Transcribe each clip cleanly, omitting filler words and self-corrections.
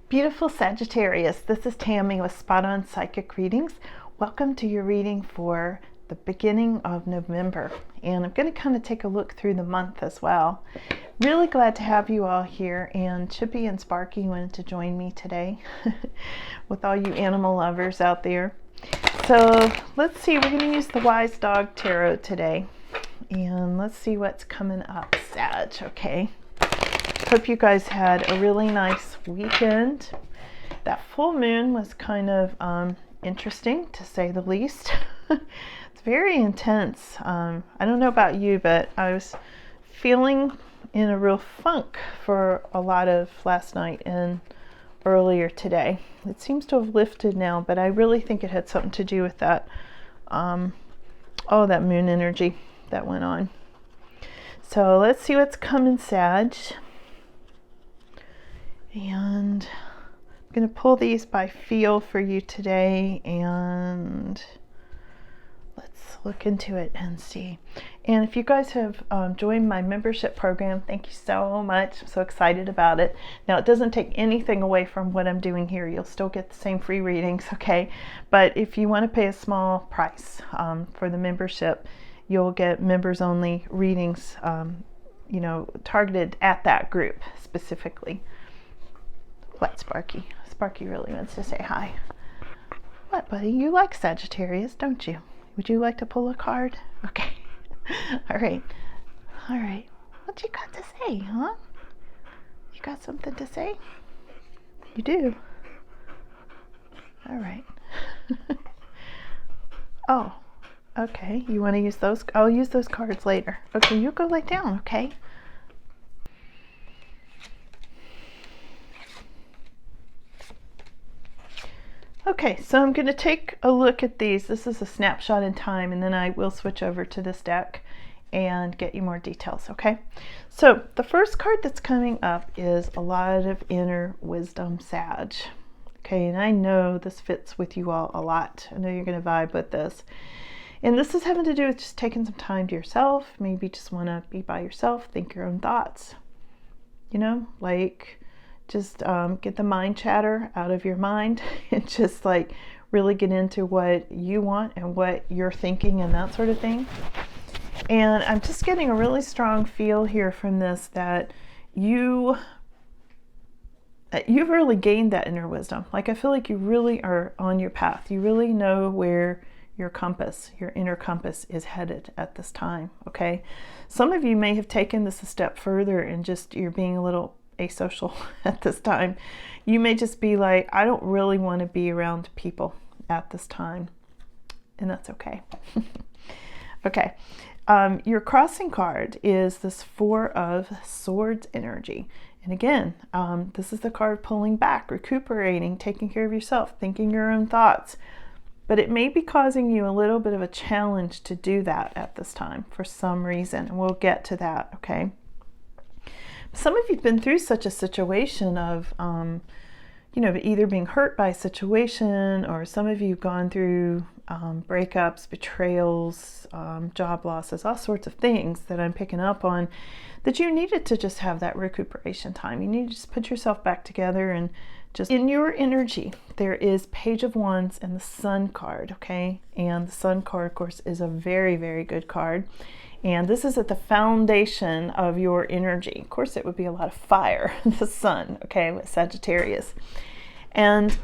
Beautiful Sagittarius, this is Tammy with Spot On Psychic Readings. Welcome to your reading for the beginning of November. And I'm going to kind of take a look through the month as well. Really glad to have you all here, and Chippy and Sparky wanted to join me today with all you animal lovers out there. So let's see, we're going to use the Wise Dog Tarot today. And let's see what's coming up, Sag, okay? Hope you guys had a really nice weekend. That full moon was kind of interesting, to say the least. It's very intense. I don't know about you, but I was feeling in a real funk for a lot of last night and earlier today. It seems to have lifted now, but I really think it had something to do with that, that moon energy that went on. So let's see what's coming, Sag. And I'm going to pull these by feel for you today, and let's look into it and see. And if you guys have joined my membership program, thank you so much. I'm so excited about it. Now, it doesn't take anything away from what I'm doing here. You'll still get the same free readings, okay? But if you want to pay a small price for the membership, you'll get members only readings, targeted at that group specifically. What, Sparky? Sparky really wants to say hi. What, buddy? You like Sagittarius, don't you? Would you like to pull a card? Okay. All right. All right. What you got to say, huh? You got something to say? You do? All right. Oh, okay. You want to use those? I'll use those cards later. Okay, you go lay down, okay? Okay, so I'm going to take a look at these. This is a snapshot in time, and then I will switch over to this deck and get you more details, okay? So the first card that's coming up is a lot of inner wisdom, Sag. Okay, and I know this fits with you all a lot. I know you're going to vibe with this. And this is having to do with just taking some time to yourself. Maybe just want to be by yourself, think your own thoughts. Just get the mind chatter out of your mind and just really get into what you want and what you're thinking and that sort of thing. And I'm just getting a really strong feel here from this that you've really gained that inner wisdom. I feel like you really are on your path. You really know where your inner compass is headed at this time, okay? Some of you may have taken this a step further and just you're being a little asocial at this time. You may just be like, I don't really want to be around people at this time, and that's okay. Okay, your crossing card is this Four of Swords energy, and again, this is the card pulling back, recuperating, taking care of yourself, thinking your own thoughts, but it may be causing you a little bit of a challenge to do that at this time for some reason, and we'll get to that, okay? Some of you have been through such a situation of, either being hurt by a situation, or some of you have gone through breakups, betrayals, job losses, all sorts of things that I'm picking up on, that you needed to just have that recuperation time. You need to just put yourself back together and just in your energy. There is Page of Wands and the Sun card, okay? And the Sun card, of course, is a very, very good card. And this is at the foundation of your energy. Of course, it would be a lot of fire, the sun, okay, with Sagittarius. And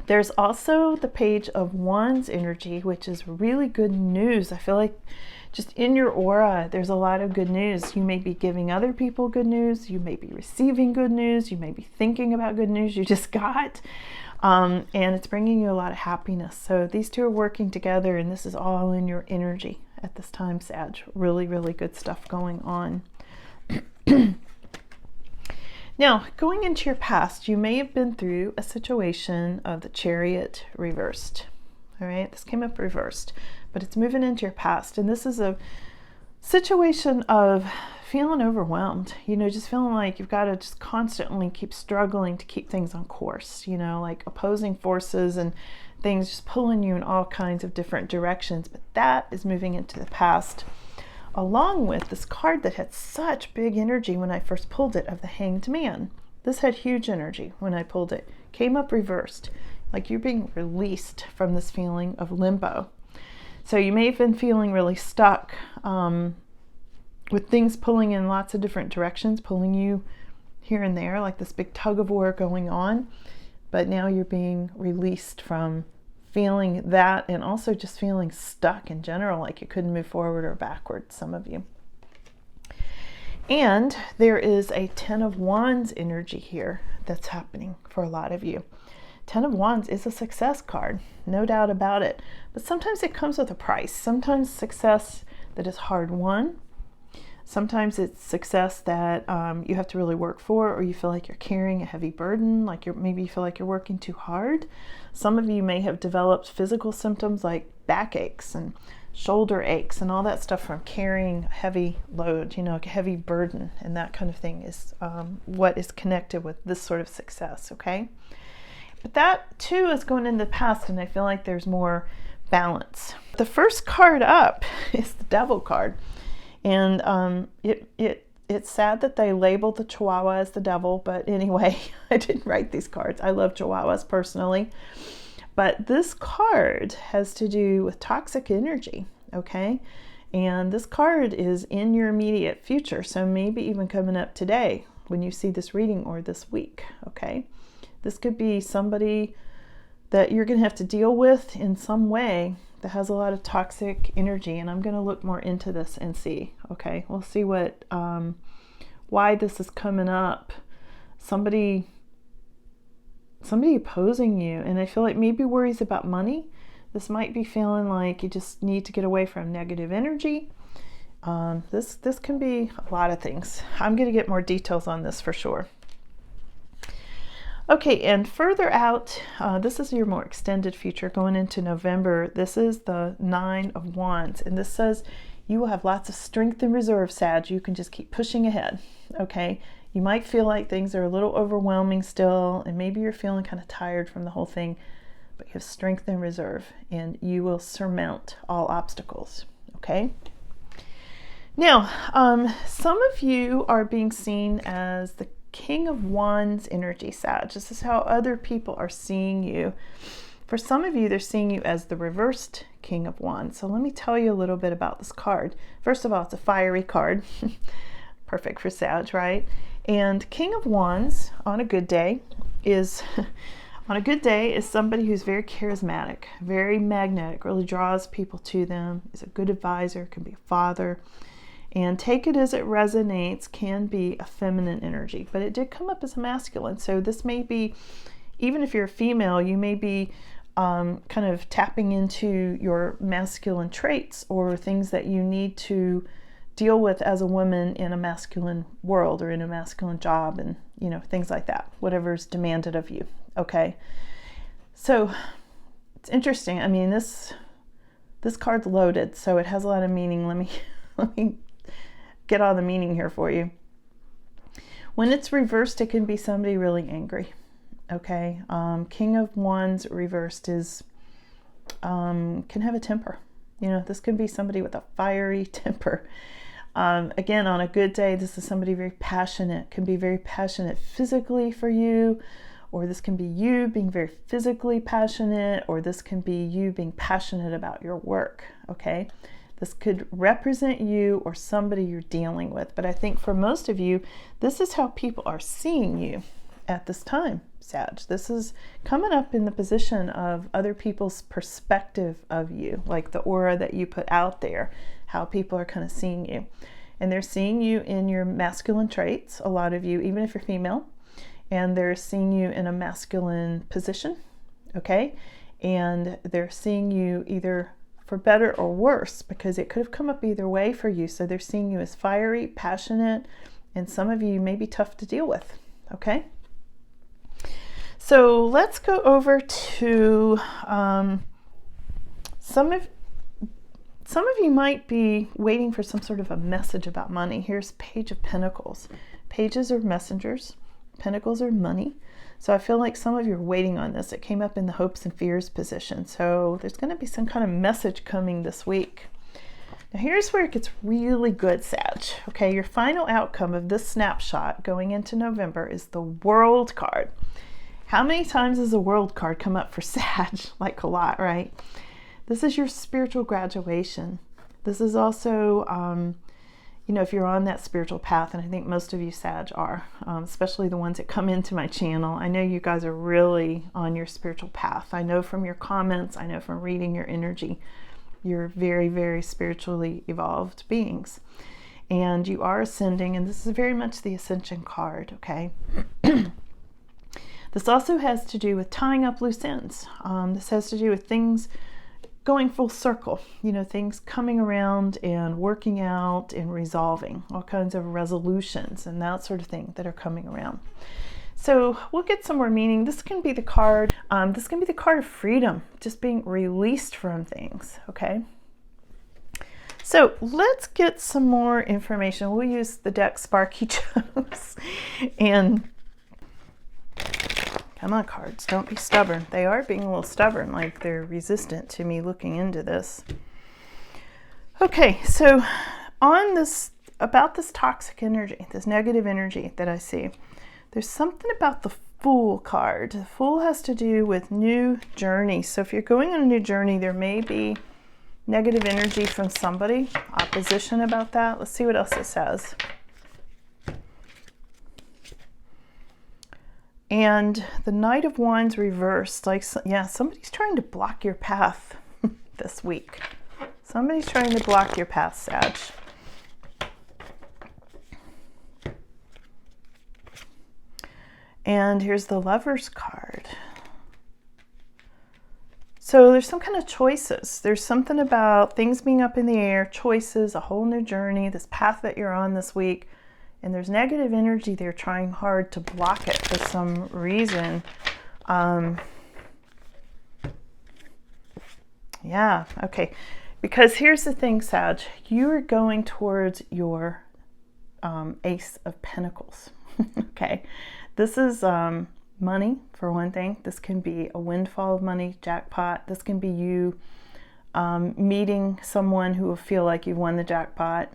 there's also the Page of Wands energy, which is really good news. I feel like just in your aura, there's a lot of good news. You may be giving other people good news. You may be receiving good news. You may be thinking about good news you just got. And it's bringing you a lot of happiness. So these two are working together, and this is all in your energy at this time, Sag. Really, really good stuff going on. Now, going into your past, you may have been through a situation of the Chariot reversed. All right, this came up reversed, but it's moving into your past. And this is a situation of feeling overwhelmed, just feeling like you've got to just constantly keep struggling to keep things on course, like opposing forces and things just pulling you in all kinds of different directions. But that is moving into the past. along with this card that had such big energy when I first pulled it of the Hanged Man. This had huge energy when I pulled it. Came up reversed, like you're being released from this feeling of limbo. So you may have been feeling really stuck with things pulling in lots of different directions, pulling you here and there, like this big tug of war going on. But now you're being released from feeling that, and also just feeling stuck in general, like you couldn't move forward or backward, some of you. And there is a 10 of Wands energy here that's happening for a lot of you. 10 of Wands is a success card, no doubt about it. But sometimes it comes with a price. Sometimes success that is hard won. Sometimes it's success that you have to really work for, or you feel like you're carrying a heavy burden, like maybe you feel like you're working too hard. Some of you may have developed physical symptoms like backaches and shoulder aches and all that stuff from carrying a heavy load, like a heavy burden, and that kind of thing is what is connected with this sort of success, okay? But that too is going into the past, and I feel like there's more balance. The first card up is the Devil card. And it's sad that they labeled the Chihuahua as the devil, but anyway, I didn't write these cards. I love Chihuahuas personally. But this card has to do with toxic energy, okay? And this card is in your immediate future, so maybe even coming up today when you see this reading, or this week, okay? This could be somebody that you're going to have to deal with in some way that has a lot of toxic energy, and I'm going to look more into this and see, okay? We'll see what, why this is coming up. Somebody opposing you, and I feel like maybe worries about money. This might be feeling like you just need to get away from negative energy. This can be a lot of things. I'm going to get more details on this for sure. Okay, and further out, this is your more extended future going into November. This is the 9 of Wands, and this says you will have lots of strength and reserve, Sag. You can just keep pushing ahead, okay? You might feel like things are a little overwhelming still, and maybe you're feeling kind of tired from the whole thing, but you have strength and reserve, and you will surmount all obstacles, okay? Now, some of you are being seen as the King of Wands energy, Sag. This is how other people are seeing you. For some of you, they're seeing you as the reversed King of Wands. So let me tell you a little bit about this card. First of all, it's a fiery card. Perfect for Sag, right? And King of Wands on a good day is somebody who's very charismatic, very magnetic, really draws people to them, is a good advisor, can be a father. And take it as it resonates, can be a feminine energy, but it did come up as a masculine. So this may be, even if you're a female, you may be kind of tapping into your masculine traits or things that you need to deal with as a woman in a masculine world or in a masculine job, and things like that, whatever's demanded of you, okay? So it's interesting. I mean, this card's loaded, so it has a lot of meaning. Let me get all the meaning here for you. When it's reversed, it can be somebody really angry, okay? King of Wands reversed is can have a temper. This can be somebody with a fiery temper. Again, on a good day, this is somebody very passionate, can be very passionate physically for you, or this can be you being very physically passionate, or this can be you being passionate about your work, okay? This could represent you or somebody you're dealing with. But I think for most of you, this is how people are seeing you at this time, Sag. This is coming up in the position of other people's perspective of you, like the aura that you put out there, how people are kind of seeing you. And they're seeing you in your masculine traits, a lot of you, even if you're female, and they're seeing you in a masculine position, okay? And they're seeing you either for better or worse, because it could have come up either way for you. So they're seeing you as fiery, passionate, and some of you may be tough to deal with, okay? So let's go over to some of you might be waiting for some sort of a message about money. Here's Page of Pentacles. Pages are messengers. Pentacles are money. So I feel like some of you are waiting on this. It came up in the hopes and fears position. So there's going to be some kind of message coming this week. Now here's where it gets really good, Sag. Okay, your final outcome of this snapshot going into November is the World card. How many times has a World card come up for Sag? Like a lot, right? This is your spiritual graduation. This is also, you know, if you're on that spiritual path, and I think most of you Sag are, especially the ones that come into my channel. I know you guys are really on your spiritual path. I know from your comments, I know from reading your energy, you're very, very spiritually evolved beings. And you are ascending, and this is very much the ascension card, okay? This also has to do with tying up loose ends. This has to do with things going full circle, you know, things coming around and working out and resolving, all kinds of resolutions and that sort of thing that are coming around. So we'll get some more meaning. This can be the card, this can be the card of freedom, just being released from things, okay? So let's get some more information. We'll use the deck Sparky chose. And come on, cards, don't be stubborn. They are being a little stubborn, like they're resistant to me looking into this. Okay, so on this, about this toxic energy, this negative energy that I see, there's something about the Fool card. The Fool has to do with new journeys. So if you're going on a new journey, there may be negative energy from somebody, opposition about that. Let's see what else it says. And the Knight of Wands reversed, like, yeah, somebody's trying to block your path this week. Somebody's trying to block your path, Sag. And here's the Lover's card. So there's some kind of choices. There's something about things being up in the air, choices, a whole new journey, this path that you're on this week. And there's negative energy there trying hard to block it for some reason. Yeah, okay. Because here's the thing, Sag. You are going towards your Ace of Pentacles. Okay. This is money, for one thing. This can be a windfall of money, jackpot. This can be you meeting someone who will feel like you won the jackpot,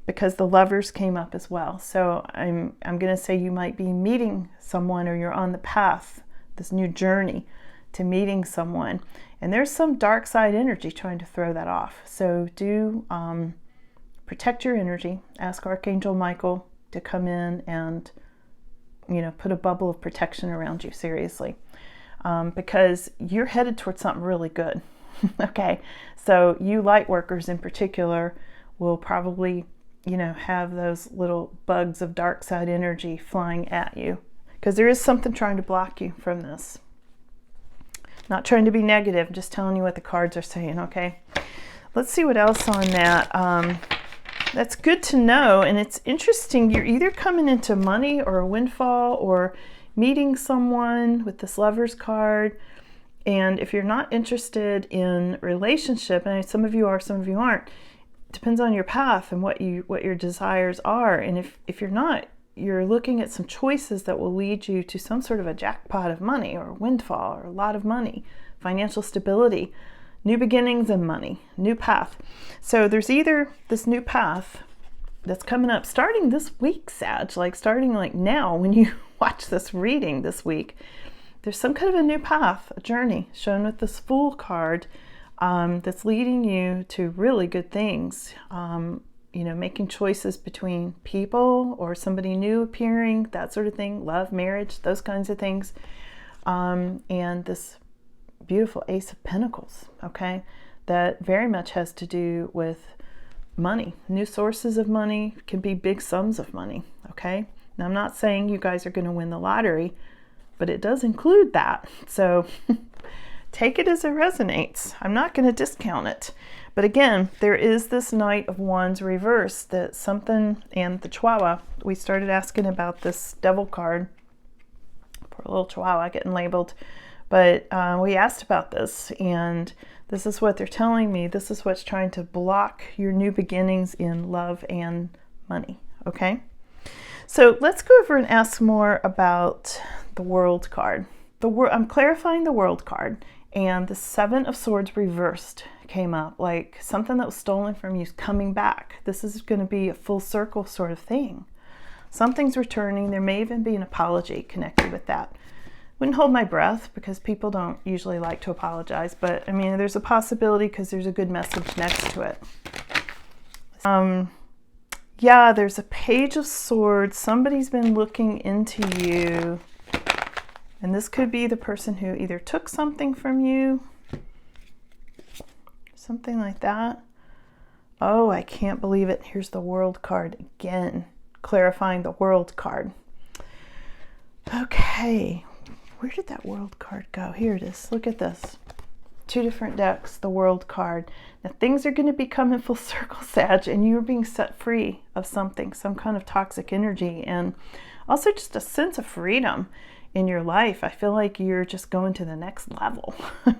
because the Lovers came up as well. So I'm going to say you might be meeting someone, or you're on the path, this new journey to meeting someone. And there's some dark side energy trying to throw that off. So do protect your energy. Ask Archangel Michael to come in and, you know, put a bubble of protection around you, seriously. Because you're headed towards something really good. Okay, so you light workers in particular will probably, you know, have those little bugs of dark side energy flying at you, because there is something trying to block you from this. Not trying to be negative, just telling you what the cards are saying, okay? Let's see what else on that. That's good to know, and it's interesting. You're either coming into money or a windfall, or meeting someone with this Lover's card. And if you're not interested in relationship, and some of you are, some of you aren't, depends on your path and what your desires are. And if you're not, you're looking at some choices that will lead you to some sort of a jackpot of money, or a windfall, or a lot of money, financial stability, new beginnings and money, new path. So there's either this new path that's coming up starting this week, Sag, like starting like now when you watch this reading this week. There's some kind of a new path, a journey shown with this Fool card that's leading you to really good things. You know, making choices between people or somebody new appearing, that sort of thing, love, marriage, those kinds of things. And this beautiful Ace of Pentacles, okay, that very much has to do with money. New sources of money, can be big sums of money, okay? Now, I'm not saying you guys are going to win the lottery, but it does include that. So take it as it resonates. I'm not going to discount it. But again, there is this Knight of Wands reverse, that something, and the Chihuahua, we started asking about this Devil card. Poor little Chihuahua getting labeled. But we asked about this, and this is what they're telling me. This is what's trying to block your new beginnings in love and money, okay? So let's go over and ask more about the World card. I'm clarifying the World card, And the Seven of Swords reversed came up, like something that was stolen from you is coming back. This is going to be a full circle sort of thing. Something's returning. There may even be an apology connected with that. Wouldn't hold my breath because people don't usually like to apologize, but I mean, there's a possibility because there's a good message next to it. Yeah, there's a Page of Swords. Somebody's been looking into you. And this could be the person who either took something from you, something like that. Oh, I can't believe it. Here's the World card again, clarifying the World card. Okay, where did that World card go? Here it is. Look at this. 2 different decks, the World card. Now things are going to be coming full circle, Sag, and you're being set free of something, some kind of toxic energy, and also just a sense of freedom in your life. I feel like you're just going to the next level.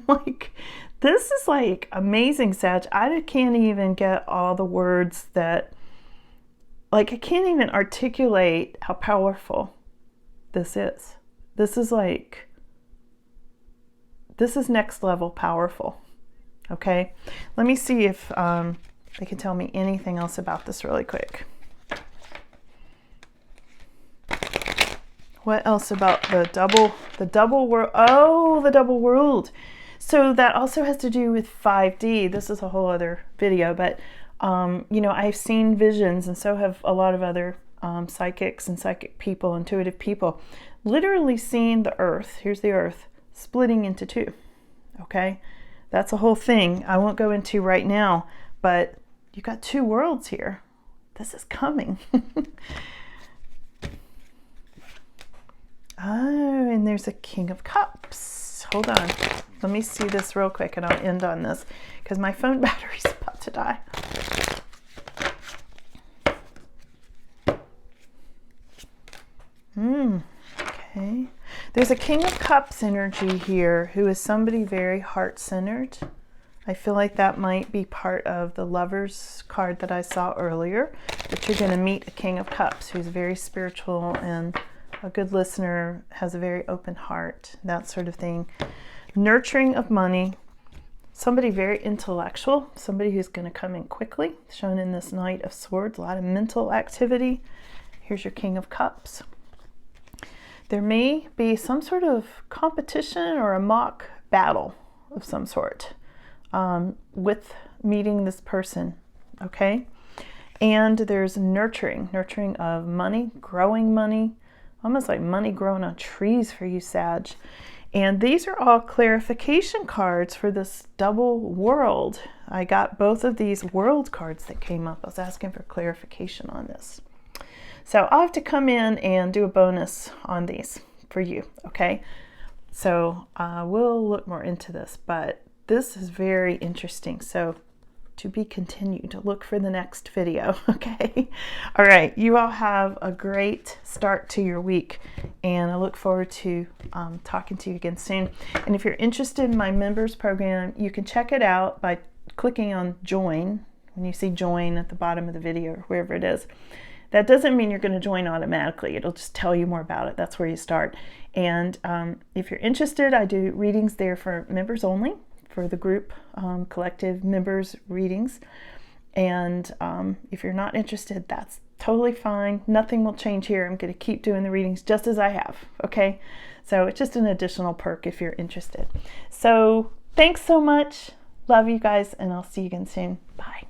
Like, this is like amazing, Sag. I can't even get all the words that, like, I can't even articulate how powerful this is. This is like, this is next level powerful. Okay, let me see if they can tell me anything else about this really quick. What else about the double world? Oh, the double world. So that also has to do with 5D. This is a whole other video, but you know, I've seen visions, and so have a lot of other psychics and psychic people, intuitive people, literally seeing the earth, here's the earth, splitting into 2. Okay, that's a whole thing I won't go into right now, but you got 2 worlds here. This is coming. Oh, and there's a King of Cups. Hold on. Let me see this real quick and I'll end on this because my phone battery's about to die. Okay. There's a King of Cups energy here who is somebody very heart-centered. I feel like that might be part of the Lovers card that I saw earlier, that you're going to meet a King of Cups who's very spiritual and a good listener, has a very open heart, that sort of thing. Nurturing of money, somebody very intellectual, somebody who's going to come in quickly, shown in this Knight of Swords, a lot of mental activity. Here's your King of Cups. There may be some sort of competition or a mock battle of some sort with meeting this person, okay? And there's nurturing of money, growing money, almost like money growing on trees for you, Sag. And these are all clarification cards for this double world. I got both of these world cards that came up. I was asking for clarification on this. So I'll have to come in and do a bonus on these for you, okay? So we'll look more into this, but this is very interesting. So to be continued, to look for the next video, okay? All right, you all have a great start to your week, and I look forward to talking to you again soon. And if you're interested in my members program, you can check it out by clicking on join. When you see join at the bottom of the video or wherever it is, that doesn't mean you're going to join automatically. It'll just tell you more about it. That's where you start. And if you're interested, I do readings there for members only, for the group collective members readings. And if you're not interested, that's totally fine. Nothing will change here. I'm going to keep doing the readings just as I have, okay? So it's just an additional perk if you're interested. So thanks so much. Love you guys, and I'll see you again soon. Bye.